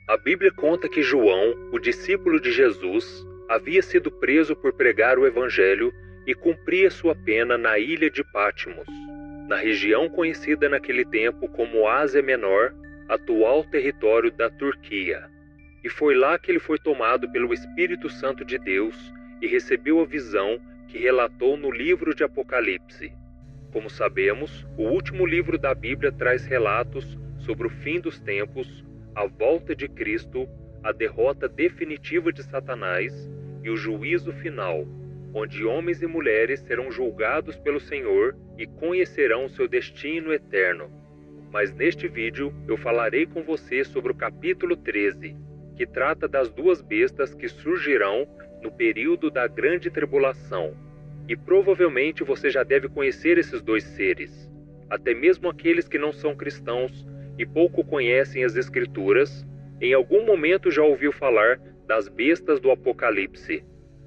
A Bíblia conta que João, o discípulo de Jesus, havia sido preso por pregar o Evangelho e cumpria sua pena na ilha de Patmos, na região conhecida naquele tempo como Ásia Menor, atual território da Turquia. E foi lá que ele foi tomado pelo Espírito Santo de Deus e recebeu a visão que relatou no livro de Apocalipse. Como sabemos, o último livro da Bíblia traz relatos sobre o fim dos tempos, a volta de Cristo, a derrota definitiva de Satanás e o juízo final, onde homens e mulheres serão julgados pelo Senhor e conhecerão seu destino eterno. Mas neste vídeo eu falarei com você sobre o capítulo 13, que trata das duas bestas que surgirão no período da grande tribulação. E provavelmente você já deve conhecer esses dois seres. Até mesmo aqueles que não são cristãos e pouco conhecem as Escrituras, em algum momento já ouviu falar das bestas do Apocalipse,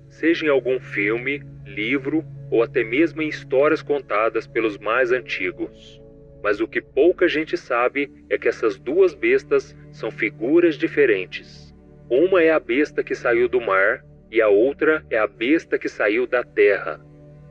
seja em algum filme, livro ou até mesmo em histórias contadas pelos mais antigos. Mas o que pouca gente sabe é que essas duas bestas são figuras diferentes. Uma é a besta que saiu do mar e a outra é a besta que saiu da terra.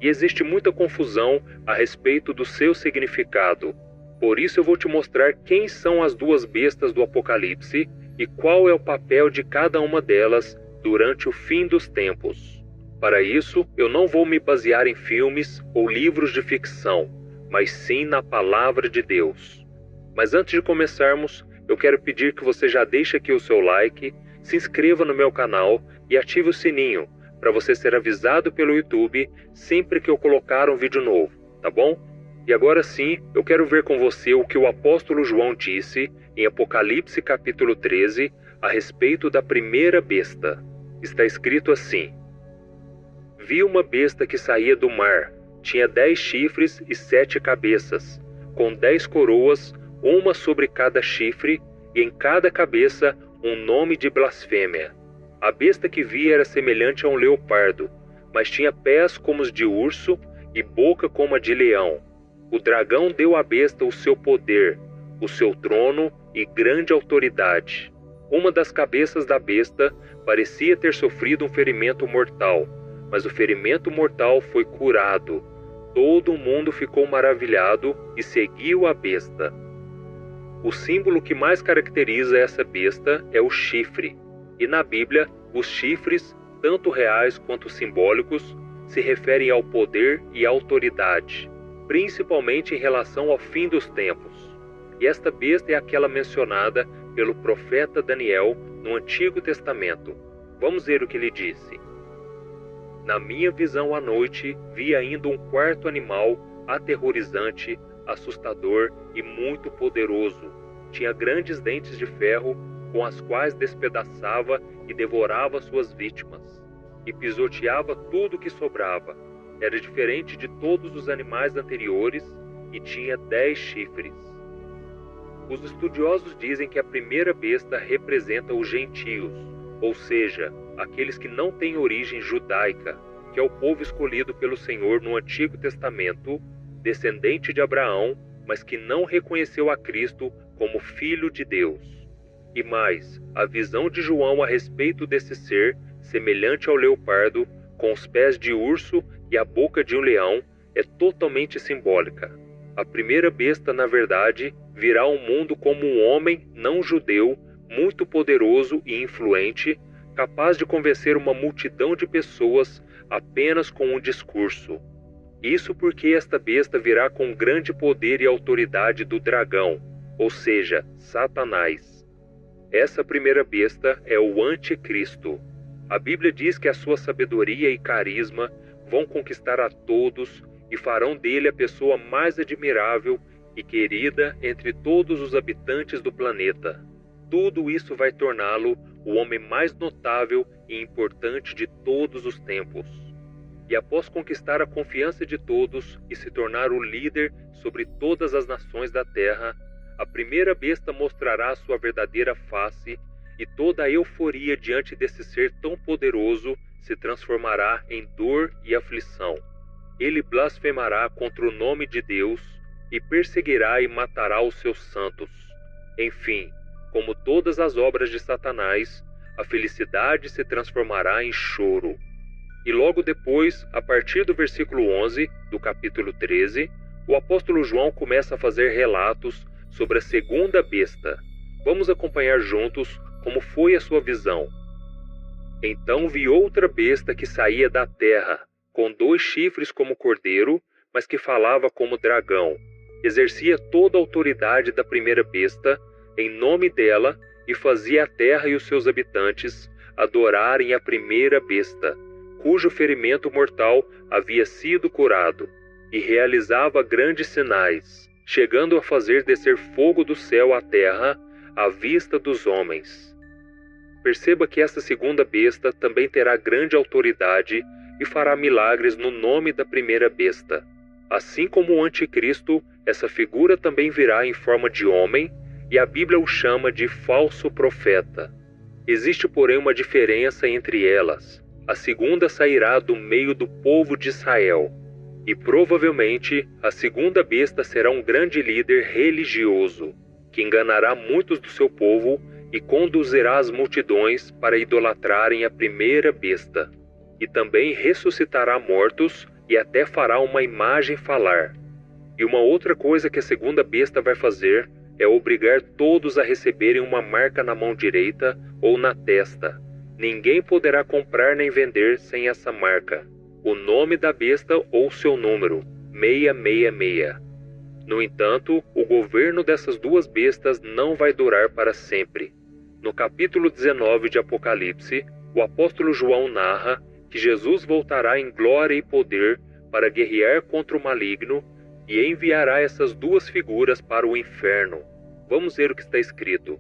E existe muita confusão a respeito do seu significado. Por isso eu vou te mostrar quem são as duas bestas do Apocalipse e qual é o papel de cada uma delas durante o fim dos tempos. Para isso, eu não vou me basear em filmes ou livros de ficção, mas sim na palavra de Deus. Mas antes de começarmos, eu quero pedir que você já deixe aqui o seu like, se inscreva no meu canal e ative o sininho para você ser avisado pelo YouTube sempre que eu colocar um vídeo novo, tá bom? E agora sim, eu quero ver com você o que o apóstolo João disse em Apocalipse capítulo 13 a respeito da primeira besta. Está escrito assim: Vi uma besta que saía do mar, tinha 10 chifres e 7 cabeças, com 10 coroas, uma sobre cada chifre, e em cada cabeça um nome de blasfêmia. A besta que vi era semelhante a um leopardo, mas tinha pés como os de urso e boca como a de leão. O dragão deu à besta o seu poder, o seu trono e grande autoridade. Uma das cabeças da besta parecia ter sofrido um ferimento mortal, mas o ferimento mortal foi curado. Todo mundo ficou maravilhado e seguiu a besta. O símbolo que mais caracteriza essa besta é o chifre. E na Bíblia, os chifres, tanto reais quanto simbólicos, se referem ao poder e autoridade, principalmente em relação ao fim dos tempos. E esta besta é aquela mencionada pelo profeta Daniel no Antigo Testamento. Vamos ver o que ele disse. Na minha visão à noite, vi ainda um quarto animal aterrorizante, assustador e muito poderoso. Tinha grandes dentes de ferro, com as quais despedaçava e devorava suas vítimas, e pisoteava tudo que sobrava. Era diferente de todos os animais anteriores e tinha 10 chifres. Os estudiosos dizem que a primeira besta representa os gentios, ou seja, aqueles que não têm origem judaica, que é o povo escolhido pelo Senhor no Antigo Testamento, descendente de Abraão, mas que não reconheceu a Cristo como Filho de Deus. E mais, a visão de João a respeito desse ser, semelhante ao leopardo, com os pés de urso e a boca de um leão, é totalmente simbólica. A primeira besta, na verdade, virá ao mundo como um homem não judeu, muito poderoso e influente, capaz de convencer uma multidão de pessoas apenas com um discurso. Isso porque esta besta virá com grande poder e autoridade do dragão, ou seja, Satanás. Essa primeira besta é o Anticristo. A Bíblia diz que a sua sabedoria e carisma vão conquistar a todos e farão dele a pessoa mais admirável e querida entre todos os habitantes do planeta. Tudo isso vai torná-lo o homem mais notável e importante de todos os tempos. E após conquistar a confiança de todos e se tornar o líder sobre todas as nações da terra, a primeira besta mostrará sua verdadeira face e toda a euforia diante desse ser tão poderoso se transformará em dor e aflição. Ele blasfemará contra o nome de Deus e perseguirá e matará os seus santos. Enfim, como todas as obras de Satanás, a felicidade se transformará em choro. E logo depois, a partir do versículo 11 do capítulo 13, o apóstolo João começa a fazer relatos sobre a segunda besta. Vamos acompanhar juntos como foi a sua visão. Então vi outra besta que saía da terra, com 2 chifres como cordeiro, mas que falava como dragão. Exercia toda a autoridade da primeira besta, em nome dela, e fazia a terra e os seus habitantes adorarem a primeira besta, cujo ferimento mortal havia sido curado, e realizava grandes sinais, chegando a fazer descer fogo do céu à terra, à vista dos homens. Perceba que essa segunda besta também terá grande autoridade e fará milagres no nome da primeira besta. Assim como o anticristo, essa figura também virá em forma de homem, e a Bíblia o chama de falso profeta. Existe, porém, uma diferença entre elas. A segunda sairá do meio do povo de Israel, e provavelmente a segunda besta será um grande líder religioso, que enganará muitos do seu povo e conduzirá as multidões para idolatrarem a primeira besta, e também ressuscitará mortos e até fará uma imagem falar. E uma outra coisa que a segunda besta vai fazer é obrigar todos a receberem uma marca na mão direita ou na testa. Ninguém poderá comprar nem vender sem essa marca, o nome da besta ou seu número, 666. No entanto, o governo dessas 2 bestas não vai durar para sempre. No capítulo 19 de Apocalipse, o apóstolo João narra que Jesus voltará em glória e poder para guerrear contra o maligno e enviará essas 2 figuras para o inferno. Vamos ver o que está escrito.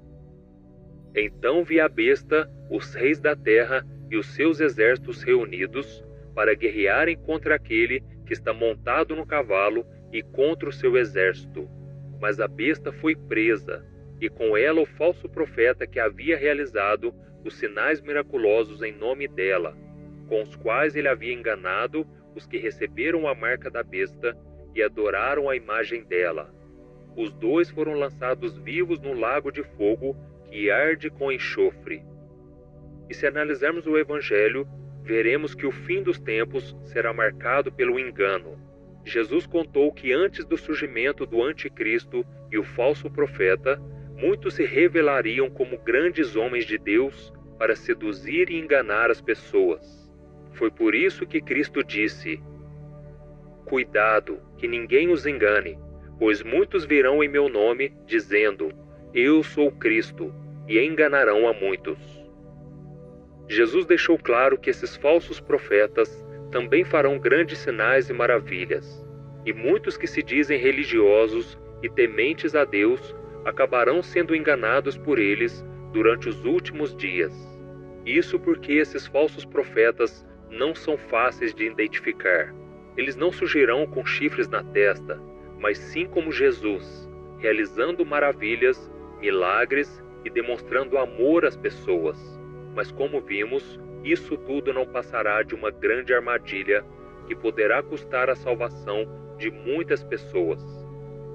Então vi a besta, os reis da terra e os seus exércitos reunidos para guerrearem contra aquele que está montado no cavalo e contra o seu exército. Mas a besta foi presa, e com ela o falso profeta que havia realizado os sinais miraculosos em nome dela, com os quais ele havia enganado os que receberam a marca da besta e adoraram a imagem dela. Os 2 foram lançados vivos no lago de fogo que arde com enxofre. E se analisarmos o Evangelho, veremos que o fim dos tempos será marcado pelo engano. Jesus contou que antes do surgimento do anticristo e o falso profeta, muitos se revelariam como grandes homens de Deus para seduzir e enganar as pessoas. Foi por isso que Cristo disse: Cuidado, que ninguém os engane, pois muitos virão em meu nome, dizendo: Eu sou Cristo, e enganarão a muitos. Jesus deixou claro que esses falsos profetas também farão grandes sinais e maravilhas, e muitos que se dizem religiosos e tementes a Deus acabarão sendo enganados por eles durante os últimos dias. Isso porque esses falsos profetas não são fáceis de identificar. Eles não surgirão com chifres na testa, mas sim como Jesus, realizando maravilhas, milagres e demonstrando amor às pessoas. Mas como vimos, isso tudo não passará de uma grande armadilha que poderá custar a salvação de muitas pessoas.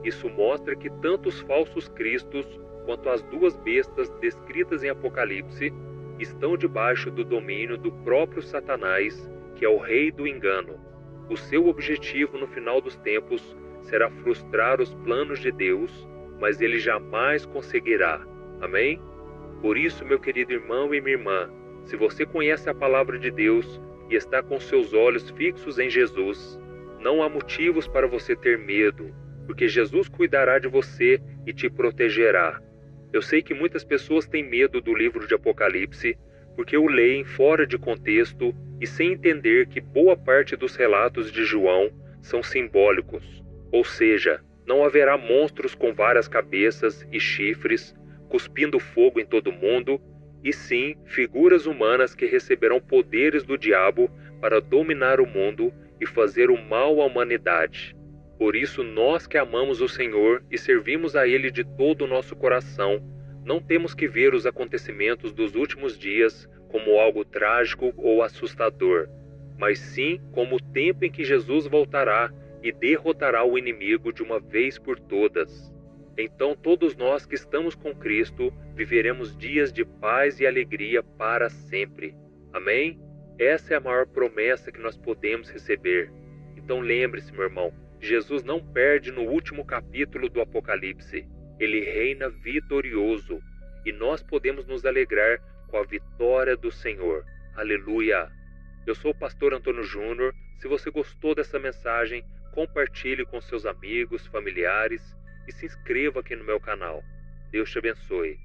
Isso mostra que tanto os falsos cristos quanto as 2 bestas descritas em Apocalipse estão debaixo do domínio do próprio Satanás, que é o rei do engano. O seu objetivo no final dos tempos será frustrar os planos de Deus, mas ele jamais conseguirá. Amém? Por isso, meu querido irmão e minha irmã, se você conhece a palavra de Deus e está com seus olhos fixos em Jesus, não há motivos para você ter medo, porque Jesus cuidará de você e te protegerá. Eu sei que muitas pessoas têm medo do livro de Apocalipse, porque o leem fora de contexto e sem entender que boa parte dos relatos de João são simbólicos, ou seja, não haverá monstros com várias cabeças e chifres, cuspindo fogo em todo mundo, e sim figuras humanas que receberão poderes do diabo para dominar o mundo e fazer o mal à humanidade. Por isso, nós que amamos o Senhor e servimos a Ele de todo o nosso coração, não temos que ver os acontecimentos dos últimos dias como algo trágico ou assustador, mas sim como o tempo em que Jesus voltará e derrotará o inimigo de uma vez por todas. Então todos nós que estamos com Cristo viveremos dias de paz e alegria para sempre. Amém? Essa é a maior promessa que nós podemos receber. Então lembre-se, meu irmão, Jesus não perde no último capítulo do Apocalipse. Ele reina vitorioso e nós podemos nos alegrar com a vitória do Senhor. Aleluia! Eu sou o pastor Antônio Júnior. Se você gostou dessa mensagem, compartilhe com seus amigos, familiares e se inscreva aqui no meu canal. Deus te abençoe.